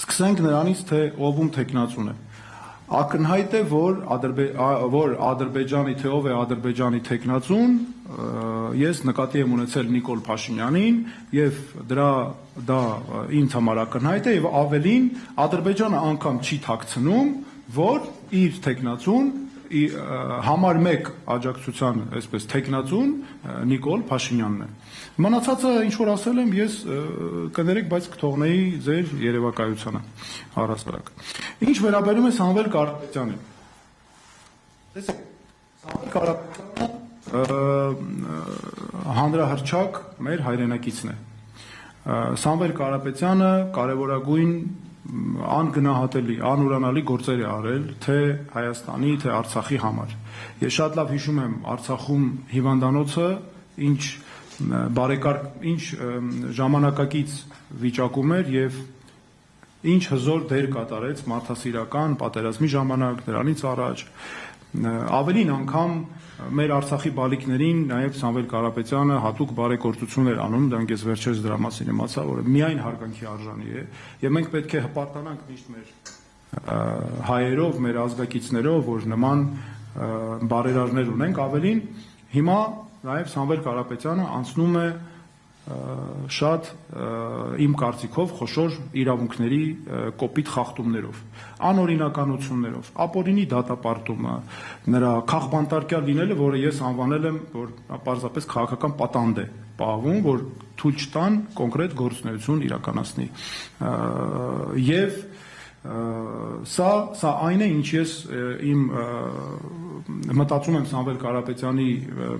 Սկսենք նրանից, թե ով թեկնածուն է։ Ակնհայտ է, որ Ադրբեջանի, թե ով է Ադրբեջանի թեկնածուն, ես նկատի եմ ունեցել Նիկոլ Փաշինյանին եւ դա ինձ համար ակնհայտ է եւ ավելին Ադրբեջանը անգամ չի թաքցնում, որ իր թեկնածուն համար 1 աջակցության, այսպես թեկնածուն Նիկոլ Փաշինյանն է։ Մնացածը ինչ որ ասել եմ, ես կներեք, բայց կթողնեի ձեր երևակայությանը առասարակ։ Ինչ վերաբերում է Սամվել Կարապետյանին։ Տեսեք, Սամվել Կարապետյանը հանրահռչակ մեր հայրենակիցն է։ Սամվել Կարապետյանը կարևորագույն անգնահատելի, անուրանալի գործեր է արել թե Հայաստանի, թե Արցախի համար։ Ես շատ լավ հիշում եմ Արցախում հիվանդանոցը, ինչ ժամանակակից վիճակում էր եւ ինչ հզոր դեր կատարեց մարդասիրական պատերազմի ժամանակ, դրանից առաջ։ Ավելին անգամ մեր Արցախի բալիկներին նաև Սամվել Կարապետյանը հատուկ բարեգործություն էր անում, դրանք ես վերջերս դրա մասին իմացա, որը միայն հարգանքի արժանի է, եւ մենք պետք է հպարտանանք միշտ մեր հայերով, մեր ազգակիցներով, որ նման բարերարներ ունենք, ավելին հիմա նաև Սամվել Կարապետյանը անցնում է շատ իմ կարծիքով խոշոր իրավունքների կոպիտ խախտումներով, անօրինականություններով, ապօրինի դատապարտումը, նրա քաղբանտարկյալ լինելը, որը ես անվանել եմ, որ պարզապես քաղաքական պատանդ է պահվում, որ թույլ չտան կոնկրետ գործունեություն իրականացնի։ Եվ սա այն է, ինչ ես իմ մտածում եմ Սամվել Կարապետյանի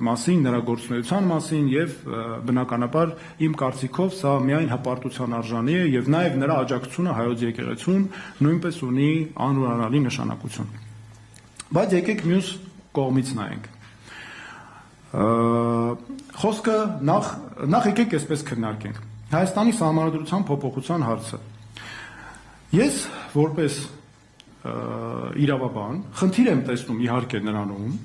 մասին, նրա գործունեության մասին եւ բնականաբար իմ կարծիքով սա միայն հպարտության արժանի է եւ նաեւ նրա աջակցությունը հայոց եկեղեցուն նույնպես ունի անուրանալի նշանակություն։ Բայց եկեք մյուս կողմից նայենք։ Խոսքը նախ եկեք այսպես քննարկենք։ Հայաստանի Սահմանադրության փոփոխության հարցը։ Ես որպես իրավաբան խնդիր եմ տեսնում իհարկե նրանում,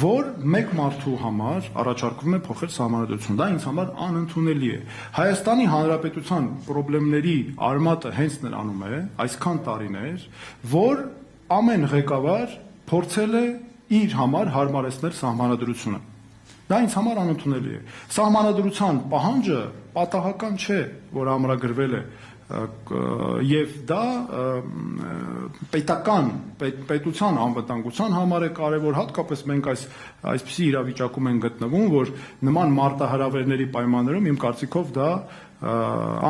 որ մեկ մարդու համար առաջարկվում է փոխել սահմանադրություն, դա ինձ համար անընդունելի է։ Հայաստանի Հանրապետության խնդիրների արմատը հենց նրանում է, այսքան տարիներ, որ ամեն ղեկավար փորձել է իր համար հարմարեցնել սահմանադրությունը։ Դա ինձ համար անընդունելի է։ Սահմանադրության պահանջը պատահական չէ, որ ամրագրվել է եւ դա պետության անվտանգության համար է կարևոր, հատկապես մենք այսպիսի իրավիճակում ենք գտնվում, որ նման մարտահրավերների պայմաններում իմ կարծիքով դա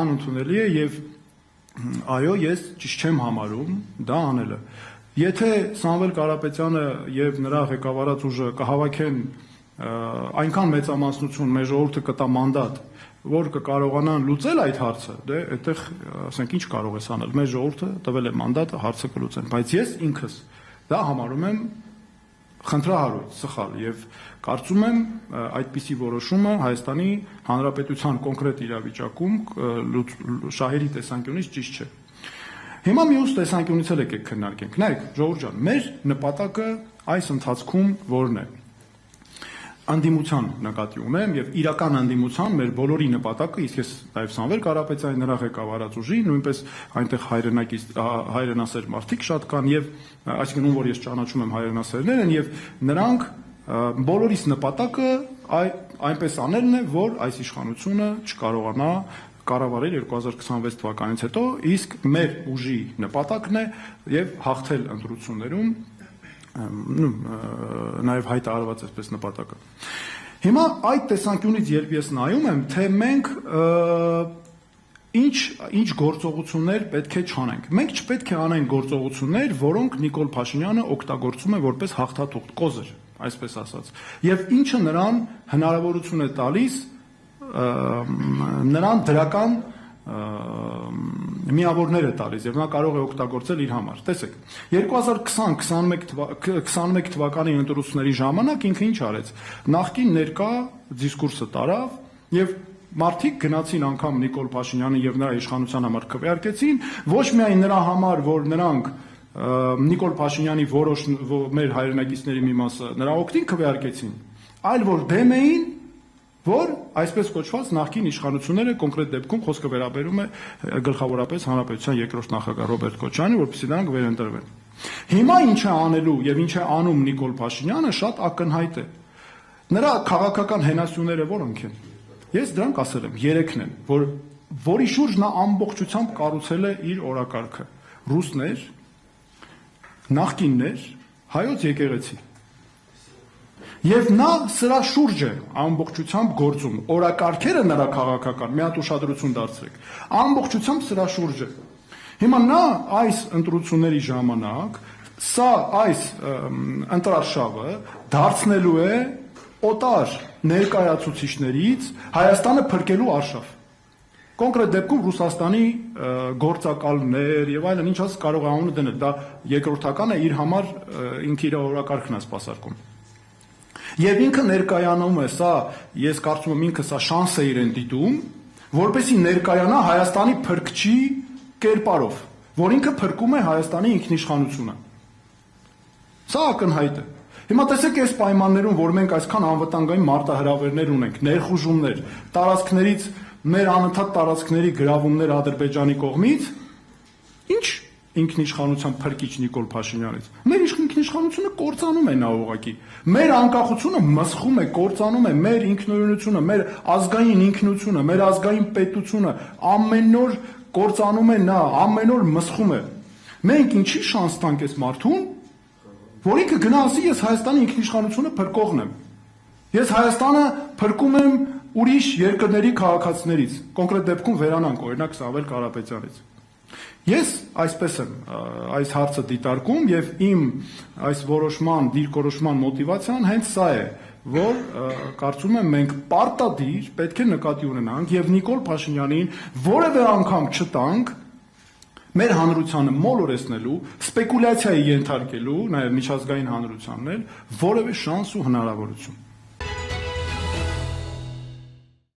անընդունելի է եւ այո, ես ճիշտ չեմ համարում դա անելը։ Եթե Սամվել Կարապետյանը եւ նրա ղեկավարած ուժը կհավաքեն այնքան մեծամասնություն, մեր ժողովուրդը կտա մանդատ, որ կկարողանան լուծել այդ հարցը, դե այդտեղ ասենք ինչ կարող ես անել, մեր ժողովուրդը տվել է մանդատ, հարցը կլուծեն, բայց ես ինքս դա համարում եմ խնդրահարույց, սխալ եւ կարծում եմ այդպիսի որոշումը Հայաստանի Հանրապետության կոնկրետ իրավիճակում շահերի տեսանկյունից ճիշտ չէ։ Հիմա մյուս տեսանկյունից էլ եկեք քննարկենք։ Նայեք, ժողովուրդ ջան, մեր նպատակը այս ընթացքում որն է։ Անդիմության նկատի ունեմ եւ իրական անդիմության մեր բոլորի նպատակը, իսկ ես նաեւ Սամվել Կարապետյանի նրա ղեկավարած ուժի, նույնպես այնտեղ հայրենասեր մարդիկ շատ կան եւ այսինքն ում որ ես ճանաչում եմ հայրենասերներ են եւ նրանք բոլորիս նպատակը այնպես անելն է, որ այս իշխանությունը չկարողանա կառավարել 2026 թվականից հետո, իսկ մեր ուժի նպատակն է եւ հաղթել ընտրություններում նաև հայտարարված այսպես նպատակը։ Հիմա այդ տեսանկյունից երբ ես նայում եմ, թե մենք ինչ գործողություններ պետք է չանենք։ Մենք չպետք է անենք գործողություններ, որոնք Նիկոլ Փաշինյանը օգտագործում է որպես հաղթաթուղթ, կոզր, այսպես ասած։ Եվ ինչը նրան հնարավորություն է տալիս նրան դրական միավորներ է տալիս եւ նա կարող է օգտագործել իր համար։ Տեսեք, 2020-21 թվականի ընտրությունների ժամանակ ինքը ինչ արեց։ Նախկին ներկա դիսկուրսը տարավ եւ մարդիկ գնացին անգամ Նիկոլ Փաշինյանը եւ նրա իշխանության համար քվեարկեցին, ոչ միայն նրա համար, որ նրանք Նիկոլ Փաշինյանի որոշ մեր հայրենակիցների մի մասը նրա օգտին քվեարկեցին, այլ որ դեմ էին, որ այսպես կոչված նախկին իշխանությունները կոնկրետ դեպքում խոսքը վերաբերում է գլխավորապես հանրապետության երկրորդ նախագահ Ռոբերտ Քոչարյանին, որպեսզի դրանք վերընտրվեն։ Հիմա ինչ է անելու եւ ինչ է անում Նիկոլ Փաշինյանը շատ ակնհայտ է։ Նրա քաղաքական հենասյուները որոնք են։ Ես դրանք ասել եմ, 3-ն են, որի շուրջ նա ամբողջությամբ կառուցել է իր օրակարգը։ Ռուսներ, նախկիններ, հայոց եկեղեցի։ Եվ նա սրա շուրջ է ամբողջությամբ գործում։ Օրակարգերը նրա քաղաքական, մի հատ ուշադրություն դարձրեք, ամբողջությամբ սրա շուրջ է։ Հիմա նա այս ընտրությունների ժամանակ այս ընտրարշավը դարձնելու է օտար ներկայացուցիչներից Հայաստանը փրկելու արշավ։ Կոնկրետ դեպքում Ռուսաստանի գործակալներ եւ այլն, ինչ ասած կարող է անունը դնել, դա երկրորդական է իր համար, ինքը իր օրակարգն է սպասարկում։ Եվ ինքը ներկայանում է, սա ես կարծում եմ ինքը սա շանս է իրեն դիտում, որպեսզի ներկայանա Հայաստանի փրկչի կերպարով, որ ինքը փրկում է Հայաստանի ինքնիշխանությունը։ Սա ակնհայտ է։ Հիմա տեսեք այս պայմաններում, որ մենք այսքան անվտանգային մարտահրավերներ ունենք, ներխուժումներ, տարածքներից մեր անընդհատ տարածքների գրավումներ Ադրբեջանի կողմից, ինչ ինքնիշխանության փրկիչ Նիկոլ Փաշինյանից։ Մեր ինքնիշխանությունը կործանում է նա ուղղակի։ Մեր անկախությունը մսխում է, կործանում է, մեր ինքնուրույնությունը, մեր ազգային ինքնությունը, մեր ազգային պետությունը ամեն օր կործանում է նա, ամեն օր մսխում է։ Մենք ինչի շանս տանք այս մարդուն, որ ինքը գնա ասի ես Հայաստանի ինքնիշխանությունը փրկողն եմ։ Ես Հայաստանը փրկում եմ ուրիշ երկրների քաղաքացիներից, կոնկրետ դեպքում վերանանք օրինակ Սամվել Կարապետյանից։ Ես այսպես եմ այս հարցը դիտարկում եւ իմ այս որոշման, դիրքորոշման մոտիվացիան հենց սա է, որ կարծում եմ մենք պարտադիր պետք է նկատի ունենանք եւ Նիկոլ Փաշինյանին որևէ անգամ չտանք մեր հանրությանը մոլորեցնելու, սպեկուլյացիայի ենթարկելու, նաեւ միջազգային հանրությանն էլ որևէ շանս ու հնարավորություն։